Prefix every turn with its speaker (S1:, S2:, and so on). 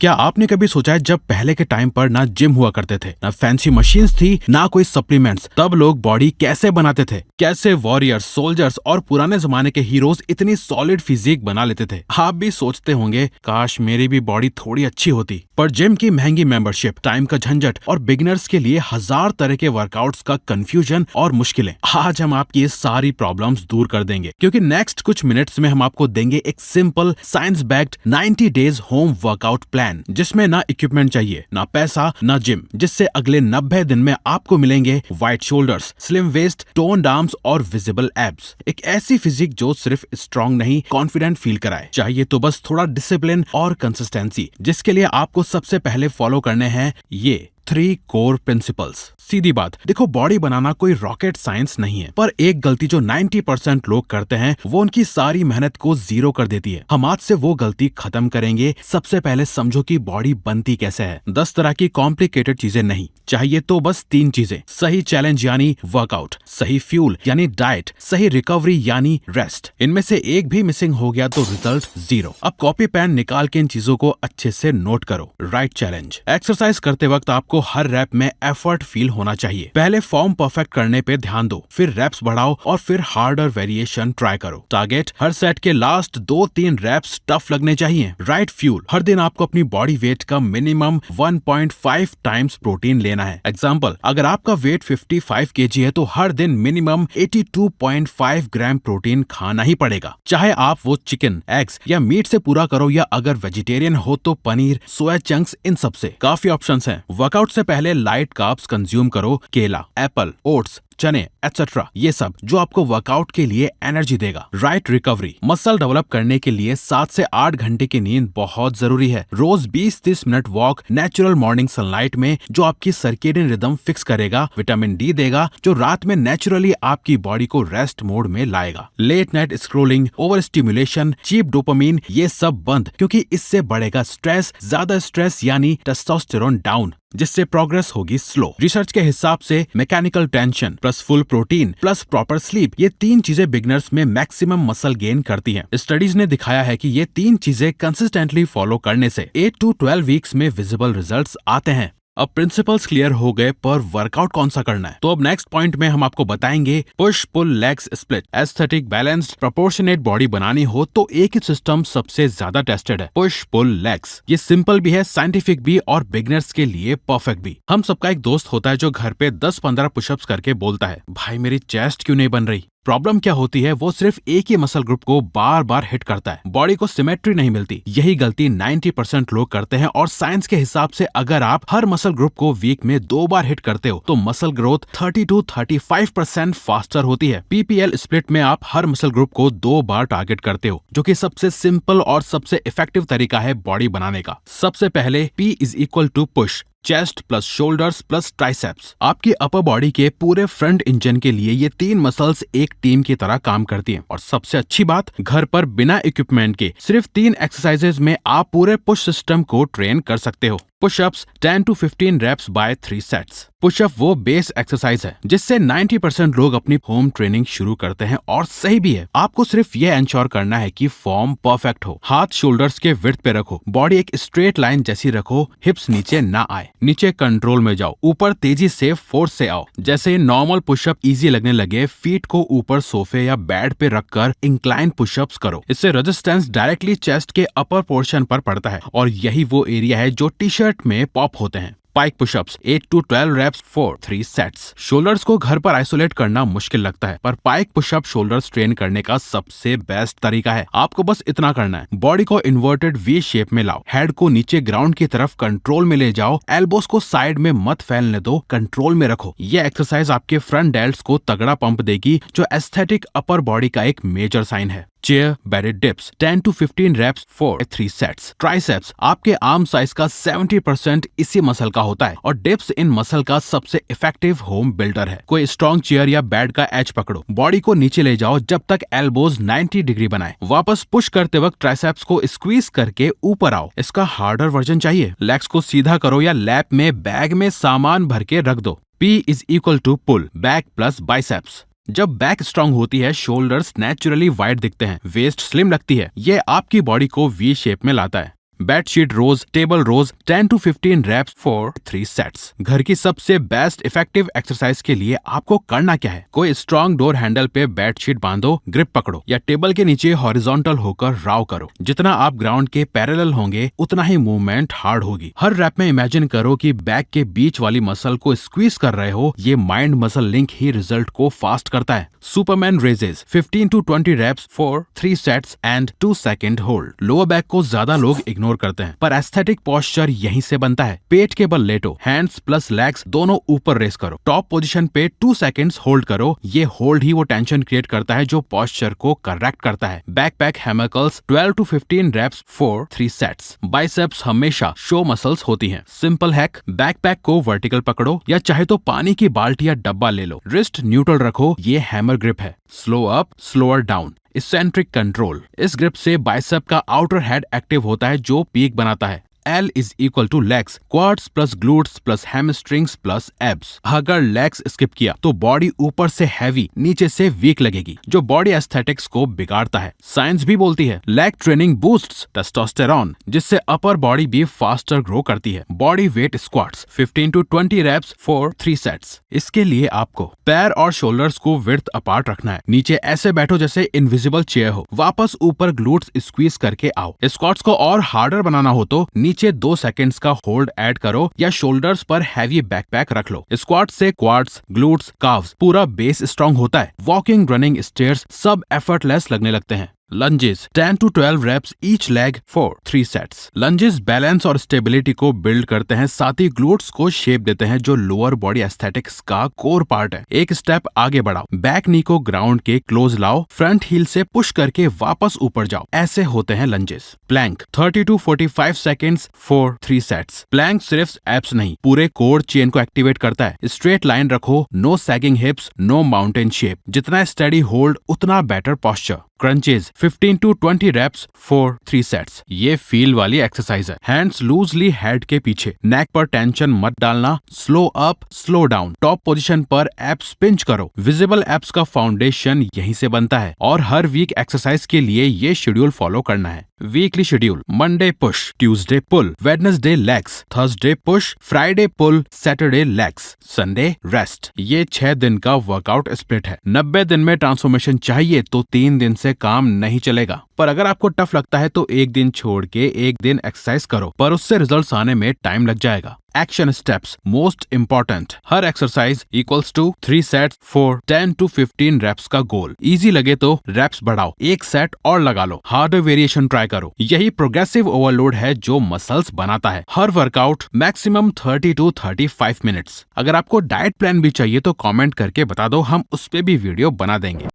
S1: क्या आपने कभी सोचा है जब पहले के टाइम पर ना जिम हुआ करते थे, ना फैंसी मशीन्स थी, ना कोई सप्लीमेंट्स, तब लोग बॉडी कैसे बनाते थे? कैसे वॉरियर्स, सोल्जर्स और पुराने जमाने के हीरोज इतनी सॉलिड फिजिक बना लेते थे? आप भी सोचते होंगे काश मेरी भी बॉडी थोड़ी अच्छी होती। पर जिम की महंगी मेंबरशिप, टाइम का झंझट और बिगिनर्स के लिए हजार तरह के वर्कआउट्स का कंफ्यूजन और मुश्किलें, आज हम आपकी ये सारी प्रॉब्लम्स दूर कर देंगे, क्योंकि नेक्स्ट कुछ मिनट्स में हम आपको देंगे एक simple science backed 90 days home workout plan, जिसमें ना इक्विपमेंट चाहिए, ना पैसा, ना जिम, जिससे अगले 90 दिन में आपको मिलेंगे wide shoulders, slim waist, toned arms और विजिबल एब्स। एक ऐसी फिजिक जो सिर्फ स्ट्रॉन्ग नहीं, कॉन्फिडेंट फील कराए। चाहिए तो बस थोड़ा डिसिप्लिन और कंसिस्टेंसी, जिसके लिए आपको सबसे पहले फॉलो करने हैं ये 3 कोर प्रिंसिपल्स। सीधी बात, देखो बॉडी बनाना कोई रॉकेट साइंस नहीं है, पर एक गलती जो 90% लोग करते हैं वो उनकी सारी मेहनत को जीरो कर देती है। हम आज से वो गलती खत्म करेंगे। सबसे पहले समझो कि बॉडी बनती कैसे है। 10 तरह की कॉम्प्लिकेटेड चीजें नहीं, चाहिए तो बस 3 चीजें। सही चैलेंज यानी वर्कआउट, सही फ्यूल यानी डाइट, सही रिकवरी यानी रेस्ट। इनमें से एक भी मिसिंग हो गया तो रिजल्ट 0। अब कॉपी पेन निकाल के इन चीजों को अच्छे से नोट करो। राइट चैलेंज, एक्सरसाइज करते वक्त आपको हर रैप में एफर्ट फील होना चाहिए। पहले फॉर्म परफेक्ट करने पे ध्यान दो, फिर रैप्स बढ़ाओ और फिर हार्डर वेरिएशन ट्राई करो। टारगेट, हर सेट के लास्ट 2-3 रैप्स टफ लगने चाहिए। राइट फ्यूल, हर दिन आपको अपनी बॉडी वेट का मिनिमम 1.5 टाइम्स प्रोटीन लेना है। एग्जाम्पल, अगर आपका वेट 55 kg है तो हर दिन मिनिमम 82.5 ग्राम प्रोटीन खाना ही पड़ेगा। चाहे आप वो चिकन, एग्स या मीट से पूरा करो, या अगर वेजिटेरियन हो तो पनीर, सोया चंक्स, इन सब से। काफी ऑप्शंस हैं। वर्कआउट से पहले लाइट कार्ब्स कंज्यूम करो, केला, एप्पल, ओट्स, चने एटसेट्रा, ये सब जो आपको वर्कआउट के लिए एनर्जी देगा। राइट रिकवरी, मसल डेवलप करने के लिए 7 से 8 घंटे की नींद बहुत जरूरी है। रोज 20-30 minute walk natural morning sunlight में, जो आपकी सर्केडियन रिदम फिक्स करेगा। विटामिन डी देगा, जो रात में नेचुरली आपकी बॉडी को रेस्ट मोड में लाएगा। Late night scrolling, over stimulation, cheap dopamine, ये सब बंद, क्योंकि इससे बढ़ेगा स्ट्रेस। ज्यादा स्ट्रेस यानी टेस्टोस्टेरोन डाउन, जिससे प्रोग्रेस होगी स्लो। रिसर्च के हिसाब से mechanical tension plus full protein plus proper sleep, ये 3 चीजें बिगनर्स में मैक्सिमम मसल गेन करती हैं। स्टडीज ने दिखाया है कि ये 3 चीजें कंसिस्टेंटली फॉलो करने से 8 to 12 वीक्स में विजिबल रिजल्ट्स आते हैं। अब प्रिंसिपल्स क्लियर हो गए, पर वर्कआउट कौन सा करना है? तो अब नेक्स्ट पॉइंट में हम आपको बताएंगे push pull legs split. Aesthetic, balanced, proportionate body बनानी हो तो एक ही सिस्टम सबसे ज्यादा टेस्टेड है, पुश पुल लेग्स। ये सिंपल भी है, साइंटिफिक भी और बिगिनर्स के लिए परफेक्ट भी। हम सबका एक दोस्त होता है जो घर पे 10-15 पुशअप्स करके बोलता है, भाई मेरी चेस्ट क्यों नहीं बन रही? प्रॉब्लम क्या होती है, वो सिर्फ एक ही मसल ग्रुप को बार बार हिट करता है, बॉडी को सिमेट्री नहीं मिलती। यही गलती 90% लोग करते हैं, और साइंस के हिसाब से अगर आप हर मसल ग्रुप को वीक में 2 बार हिट करते हो तो मसल ग्रोथ 30 to 35% फास्टर होती है। PPL स्प्लिट में आप हर मसल ग्रुप को 2 बार टारगेट करते हो, जो कि सबसे सिंपल और सबसे इफेक्टिव तरीका है बॉडी बनाने का। सबसे पहले P = push, chest plus shoulders plus triceps. आपकी अपर बॉडी के पूरे फ्रंट इंजन के लिए ये 3 मसल्स एक टीम की तरह काम करती हैं। और सबसे अच्छी बात, घर पर बिना इक्विपमेंट के सिर्फ 3 एक्सरसाइजेज में आप पूरे पुश सिस्टम को ट्रेन कर सकते हो। Pushups 10 to 15 reps by 3 sets. Pushup वो बेस एक्सरसाइज है जिससे 90% लोग अपनी होम ट्रेनिंग शुरू करते हैं, और सही भी है। आपको सिर्फ ये इंश्योर करना है कि फॉर्म परफेक्ट हो। हाथ शोल्डर्स के विड्थ पे रखो, बॉडी एक स्ट्रेट लाइन जैसी रखो, हिप्स नीचे ना आए। नीचे कंट्रोल में जाओ, ऊपर तेजी से फोर्स से आओ। जैसे नॉर्मल पुशअप इजी लगने लगे, फीट को ऊपर सोफे या बेड पे रखकर इंक्लाइन पुशअप्स करो। इससे रेजिस्टेंस डायरेक्टली चेस्ट के अपर पोर्शन पर पड़ता है, और यही वो एरिया है जो टी शर्ट में पॉप होते हैं। Pike pushups 8 to 12 reps for 3 sets. Shoulders को घर पर आइसोलेट करना मुश्किल लगता है, पर पाइक पुशअप शोल्डर्स ट्रेन करने का सबसे बेस्ट तरीका है। आपको बस इतना करना है, बॉडी को इन्वर्टेड वी शेप में लाओ, हेड को नीचे ग्राउंड की तरफ कंट्रोल में ले जाओ, एल्बोस को साइड में मत फैलने दो, कंट्रोल में रखो। ये एक्सरसाइज आपके फ्रंट डेल्ट्स को तगड़ा पंप देगी, जो एस्थेटिक अपर बॉडी का एक मेजर साइन है। Chair bedded dips 10 to 15 reps for 3 sets. Triceps आपके आर्म साइज का 70% इसी मसल का होता है, और डिप्स इन मसल का सबसे इफेक्टिव होम बिल्डर है। कोई स्ट्रॉन्ग चेयर या बेड का एज पकड़ो, बॉडी को नीचे ले जाओ जब तक एल्बोज 90 डिग्री बनाए। वापस पुश करते वक्त ट्राइसेप्स को स्क्वीज करके ऊपर आओ। इसका हार्डर वर्जन चाहिए? लेग्स को सीधा करो या लैप में बैग में सामान भर के रख दो। P = पुल, बैक प्लस बाइसेप्स। जब बैक स्ट्रांग होती है, शोल्डर्स नेचुरली वाइड दिखते हैं, वेस्ट स्लिम लगती है। ये आपकी बॉडी को वी शेप में लाता है। Bedsheet rows, table rows, 10 to 15 reps for 3 sets। घर की सबसे बेस्ट इफेक्टिव एक्सरसाइज के लिए आपको करना क्या है? कोई स्ट्रॉन्ग डोर हैंडल पे बेडशीट बांधो, ग्रिप पकड़ो या टेबल के नीचे हॉरिजॉन्टल होकर राव करो। जितना आप ग्राउंड के पैरेलल होंगे उतना ही मूवमेंट हार्ड होगी। हर रैप में इमेजिन करो कि बैक के बीच वाली मसल को स्क्वीज कर रहे हो। ये माइंड मसल लिंक ही रिजल्ट को फास्ट करता है। Superman raises 15 to 20 reps for 3 sets and 2 second hold। Lower back को ज्यादा लोग इग्नोर करते हैं, पर एस्थेटिक पोस्चर यहीं से बनता है। पेट के बल लेटो, हैंड्स प्लस लेग्स दोनों ऊपर रेस करो, टॉप पोजीशन पे 2 seconds होल्ड करो। ये होल्ड ही वो टेंशन क्रिएट करता है जो पोस्चर को करेक्ट करता है। Back pack hammer curls 12 to 15 reps for 3 sets। Biceps हमेशा शो मसल्स होती हैं। सिंपल हैक, बैक पैक को वर्टिकल पकड़ो या चाहे तो पानी की बाल्टी या डब्बा ले लो, रिस्ट न्यूट्रल रखो। ये हैमर ग्रिप है। Slow up, slower down, eccentric control. इस ग्रिप से बाइसेप का आउटर हेड एक्टिव होता है जो पीक बनाता है। L is equal to legs, quads plus glutes plus hamstrings plus abs। अगर legs स्किप किया तो बॉडी ऊपर से हैवी, नीचे से वीक लगेगी, जो बॉडी एस्थेटिक्स को बिगाड़ता है। साइंस भी बोलती है लेग ट्रेनिंग बूस्ट्स टेस्टोस्टेरोन, जिससे अपर बॉडी भी फास्टर ग्रो करती है। Body weight squats 15 to 20 reps for 3 sets। इसके लिए आपको पैर और शोल्डर्स को विड्थ अपार्ट रखना है। नीचे ऐसे बैठो जैसे इनविजिबल चेयर हो, वापस ऊपर ग्लूट्स स्क्वीज करके आओ। स्क्वाट्स को और हार्डर बनाना हो तो नीचे 2 सेकंड्स का होल्ड ऐड करो या शोल्डर्स पर हैवी बैकपैक रख लो। स्क्वाट से क्वाड्स, ग्लूट्स, काव्स पूरा बेस स्ट्रॉन्ग होता है। वॉकिंग, रनिंग, स्टेयर्स सब एफर्टलेस लगने लगते हैं। Lunges 10 to 12 reps each leg for 3 sets। Lunges balance और स्टेबिलिटी को बिल्ड करते हैं, साथ ही ग्लूट्स को शेप देते हैं जो लोअर बॉडी एस्थेटिक्स का कोर पार्ट है। एक स्टेप आगे बढ़ाओ, बैक नी को ग्राउंड के क्लोज लाओ, फ्रंट हील से पुश करके वापस ऊपर जाओ। ऐसे होते हैं lunges. Plank 30 to 45 seconds for 3 sets। Plank सिर्फ एब्स नहीं, पूरे कोर चेन को एक्टिवेट करता है। स्ट्रेट लाइन रखो, no sagging hips, no mountain shape. जितना स्टडी होल्ड उतना better posture. Crunches 15 to 20 reps for 3 sets। ये फील वाली एक्सरसाइज है। हैंड्स लूजली हेड के पीछे, नेक पर टेंशन मत डालना। Slow up, slow down, top position पर एब्स पिंच करो। विजिबल एब्स का फाउंडेशन यहीं से बनता है और हर वीक एक्सरसाइज के लिए ये शेड्यूल फॉलो करना है। Weekly schedule: Monday push, Tuesday pull, Wednesday legs, Thursday push, Friday pull, Saturday legs, Sunday rest. ये 6 दिन का वर्कआउट स्प्लिट है। 90 दिन में ट्रांसफॉर्मेशन चाहिए तो 3 दिन से काम नहीं चलेगा। पर अगर आपको टफ लगता है तो एक दिन छोड़ के एक दिन एक्सरसाइज करो, पर उससे रिजल्ट्स आने में टाइम लग जाएगा। Action steps most important. हर exercise equals to 3 sets for 10 to 15 reps का गोल। इजी लगे तो रेप्स बढ़ाओ, एक सेट और लगा लो, हार्डर वेरिएशन ट्राई करो। यही प्रोग्रेसिव ओवरलोड है जो मसल्स बनाता है। हर वर्कआउट मैक्सिमम 30 to 35 मिनट्स। अगर आपको डाइट प्लान भी चाहिए तो कमेंट करके बता दो, हम उस पे भी वीडियो बना देंगे।